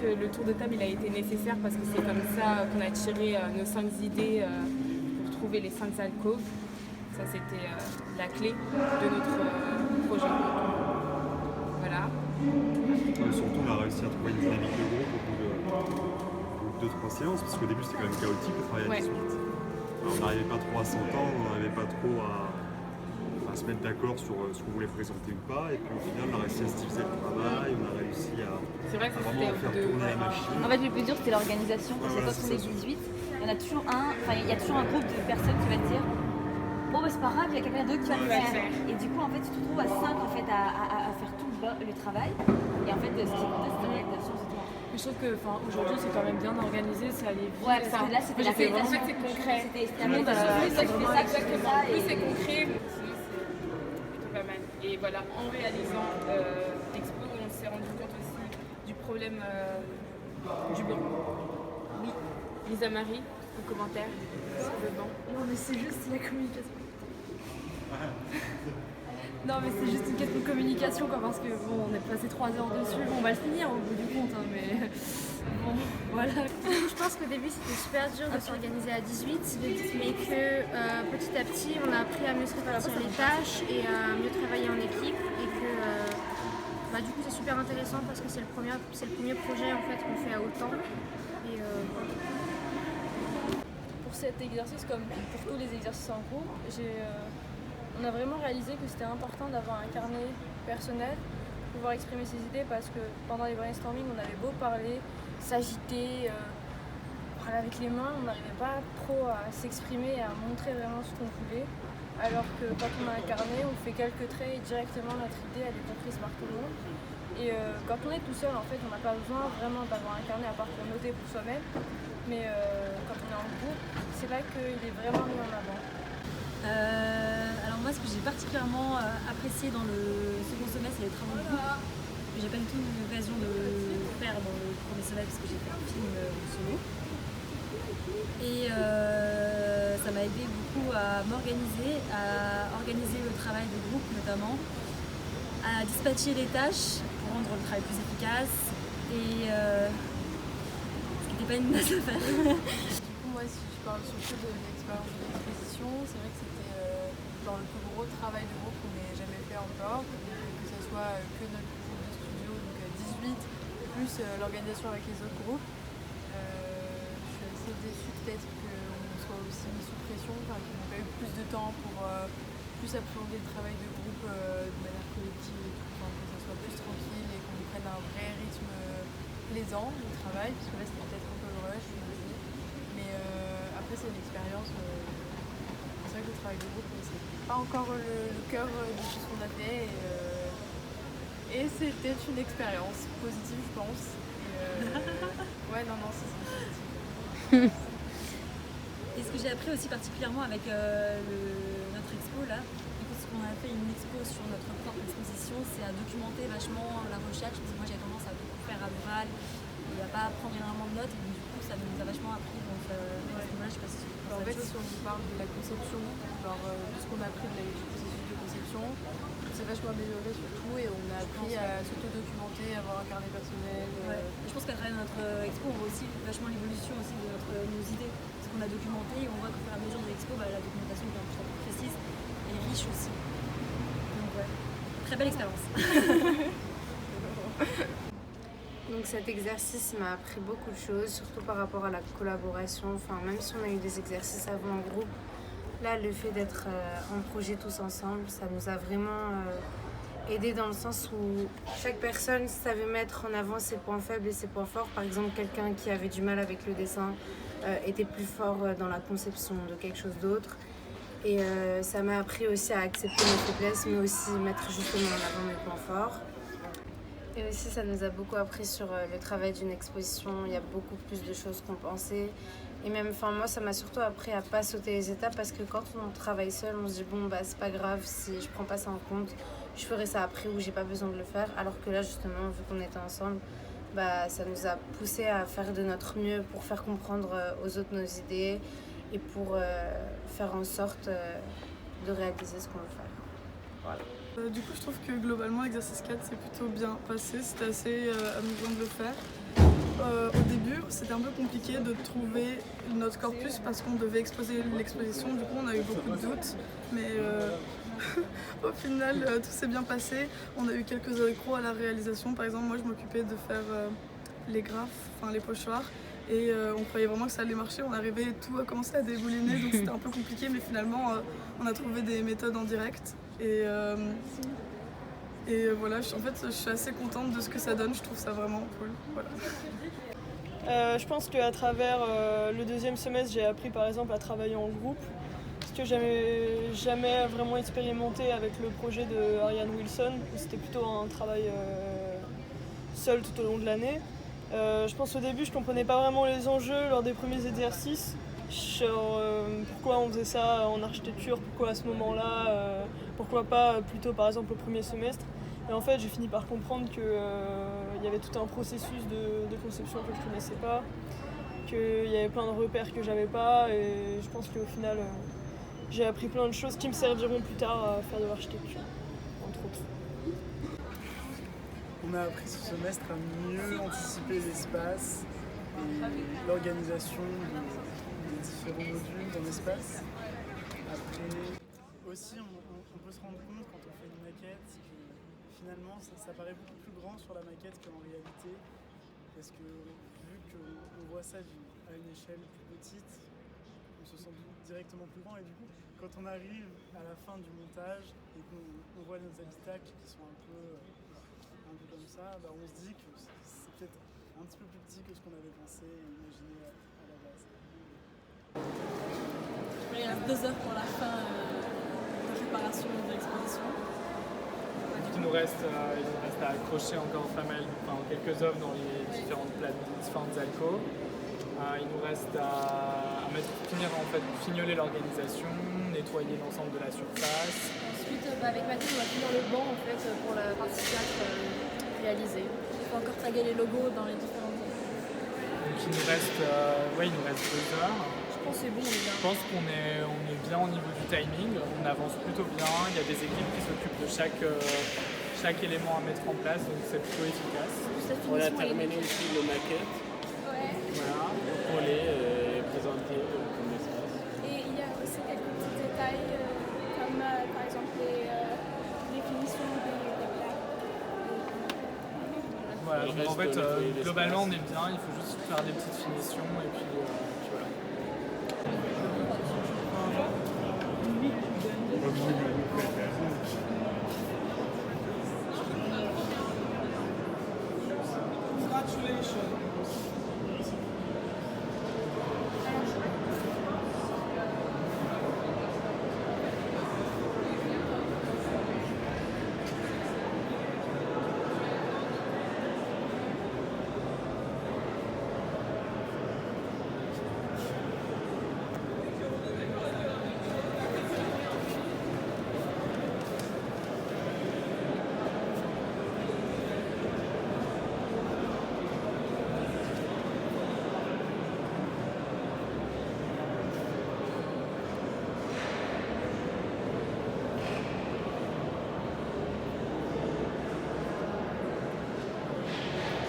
que le tour de table il a été nécessaire parce que c'est comme ça qu'on a tiré nos 5 idées pour trouver les 5 alcôves. Ça, c'était la clé de notre projet. Voilà. Surtout, on a réussi à trouver une dynamique de groupe au bout de 2-3 séances, parce qu'au début, c'était quand même chaotique le travail à 18. Alors, on n'arrivait pas trop à s'entendre, on n'arrivait pas trop à se mettre d'accord sur ce qu'on voulait présenter ou pas, et puis au final, on a réussi à se diviser le travail, on a réussi à vraiment faire tourner la machine. En fait, le plus dur, c'était l'organisation, parce que quand on est 18, il y a toujours un groupe de personnes qui va te dire bon, bah, c'est pas grave, il y a quelqu'un d'autre qui va le faire. Et du coup, en fait, tu te retrouves à 5 en fait, à faire tout le travail. Et en fait, ce qui compte, c'est l'organisation, c'est toi. Mais je trouve que aujourd'hui, c'est quand même bien organisé, c'est allé vite. Ouais, parce que là, c'était la En fait, c'est concret. Tout le monde a Exactement. Plus c'est concret, c'est pas mal. Et voilà, en réalisant l'expo, on s'est rendu compte aussi du problème du banc. Oui, Lisa Marie, en commentaire sur le banc. Non, mais c'est juste la communication. Non, mais c'est juste une question de communication, quoi, parce que bon, on est passé 3 heures dessus, bon, on va le finir au bout du compte, hein, mais bon, voilà. Je pense qu'au début c'était super dur de s'organiser à 18, mais que petit à petit on a appris à mieux se répartir les tâches et à mieux travailler en équipe, et que du coup c'est super intéressant parce que c'est le premier projet en fait qu'on fait à autant. Et, Pour cet exercice, comme pour tous les exercices en groupe, on a vraiment réalisé que c'était important d'avoir un carnet personnel, pouvoir exprimer ses idées, parce que pendant les brainstorming, on avait beau parler, s'agiter, parler avec les mains, on n'arrivait pas trop à s'exprimer et à montrer vraiment ce qu'on voulait. Alors que quand on a un carnet, on fait quelques traits et directement notre idée elle est comprise par tout le monde. Et quand on est tout seul, en fait, on n'a pas besoin vraiment d'avoir un carnet à part pour noter pour soi-même. Mais quand on est en groupe, c'est là qu'il est vraiment mis en avant. Alors moi, ce que j'ai particulièrement apprécié dans le second semestre, c'est les travaux de groupe, que j'ai pas du tout eu l'occasion de faire dans le premier semestre parce que j'ai fait un film solo. Et ça m'a aidé beaucoup à m'organiser, à organiser le travail de groupe notamment, à dispatcher les tâches pour rendre le travail plus efficace, et ce qui n'était pas une mince affaire. Moi, si je parle surtout de l'expérience de l'exposition, c'est vrai que c'était le plus gros travail de groupe qu'on n'ait jamais fait encore, que ce soit que notre groupe de studio, donc 18, plus l'organisation avec les autres groupes. Je suis assez déçue peut-être qu'on soit aussi mis sous pression, qu'ils n'ont pas eu plus de temps pour plus appréhender le travail de groupe de manière collective et tout, que ça soit plus tranquille et qu'on prenne un vrai rythme plaisant du travail, parce que là c'était peut-être un peu le rush. Mais après c'est une expérience, c'est vrai que le travail de groupe c'est pas encore le cœur de tout ce qu'on a fait, et c'était une expérience positive je pense. Ouais non c'est positif. Et ce que j'ai appris aussi particulièrement avec notre expo là, du coup, ce qu'on a fait une expo sur notre propre exposition, c'est à documenter vachement la recherche, parce que moi j'ai tendance à beaucoup faire à l'oral et à pas prendre énormément de notes, et du coup ça nous a vachement appris. Donc à ce moment-là, je sais pas si En fait, si on vous parle de la conception, de ce qu'on a appris du processus de conception, on s'est vachement amélioré surtout, et on a appris à s'auto-documenter, avoir un carnet personnel. Ouais. Je pense qu'à travers notre expo, on voit aussi vachement l'évolution aussi de nos idées. Ce qu'on a documenté, et on voit qu'au fur et à mesure de l'expo, la documentation devient de plus en plus précise et riche aussi. Donc ouais, très belle expérience. Donc cet exercice m'a appris beaucoup de choses, surtout par rapport à la collaboration. Enfin, même si on a eu des exercices avant en groupe, là le fait d'être en projet tous ensemble, ça nous a vraiment aidé dans le sens où chaque personne savait mettre en avant ses points faibles et ses points forts. Par exemple, quelqu'un qui avait du mal avec le dessin était plus fort dans la conception de quelque chose d'autre. Et ça m'a appris aussi à accepter mes faiblesses, mais aussi mettre justement en avant mes points forts. Et aussi, ça nous a beaucoup appris sur le travail d'une exposition. Il y a beaucoup plus de choses qu'on pensait. Et même, moi, ça m'a surtout appris à pas sauter les étapes, parce que quand on travaille seul, on se dit bon, c'est pas grave si je prends pas ça en compte, je ferai ça après, ou j'ai pas besoin de le faire. Alors que là, justement, vu qu'on était ensemble, ça nous a poussé à faire de notre mieux pour faire comprendre aux autres nos idées et pour faire en sorte de réaliser ce qu'on veut faire. Voilà. Du coup, je trouve que globalement, l'exercice 4 s'est plutôt bien passé. C'était assez amusant de le faire. au début, c'était un peu compliqué de trouver notre corpus parce qu'on devait exposer l'exposition. Du coup, on a eu beaucoup de doutes. Mais au final, tout s'est bien passé. On a eu quelques accros à la réalisation. Par exemple, moi, je m'occupais de faire les graphes, enfin les pochoirs. Et on croyait vraiment que ça allait marcher. On arrivait et tout a commencé à débouliner. Donc c'était un peu compliqué. Mais finalement, on a trouvé des méthodes en direct. Et voilà, en fait, je suis assez contente de ce que ça donne. Je trouve ça vraiment cool. Voilà. Je pense qu'à travers le deuxième semestre, j'ai appris par exemple à travailler en groupe, ce que j'avais jamais vraiment expérimenté avec le projet de Ariane Wilson. C'était plutôt un travail seul tout au long de l'année. Je pense au début, je comprenais pas vraiment les enjeux lors des premiers exercices. Genre, pourquoi on faisait ça en architecture, pourquoi à ce moment-là, pourquoi pas plutôt par exemple au premier semestre. Et en fait, j'ai fini par comprendre qu'il y avait tout un processus de conception que je ne connaissais pas, qu'il y avait plein de repères que j'avais pas, et je pense qu'au final, j'ai appris plein de choses qui me serviront plus tard à faire de l'architecture, entre autres. On a appris ce semestre à mieux anticiper l'espace et l'organisation des différents modules dans l'espace. Après, aussi, on peut se rendre compte quand on fait une maquette que finalement ça paraît beaucoup plus grand sur la maquette qu'en réalité, parce que vu qu'on voit ça à une échelle plus petite, on se sent directement plus grand, et du coup quand on arrive à la fin du montage et qu'on voit nos habitacles qui sont un peu comme ça, on se dit que c'est peut-être un petit peu plus petit que ce qu'on avait pensé et imaginé à la base. Il reste 2 heures pour la fin de préparation de l'exposition. Il nous reste à accrocher encore pas mal, quelques œuvres dans les différentes alcôves. Il nous reste à fignoler l'organisation, nettoyer l'ensemble de la surface. Ensuite, avec Mathilde, on va finir le banc pour la partie 4 réalisée. Il faut encore taguer les logos dans les différentes zones. Donc il nous reste 2 heures. Je pense que c'est bon, on est bien. Je pense qu'on est bien au niveau du timing, on avance plutôt bien, il y a des équipes qui s'occupent de chaque élément à mettre en place, donc c'est plutôt efficace. On a terminé aussi le maquette. Ouais. Voilà, coller et présenter comme espace. Et il y a aussi quelques petits détails, comme par exemple les finitions des plats. Voilà, donc en fait, globalement on est bien, il faut juste faire des petites finitions et puis voilà. Congratulations.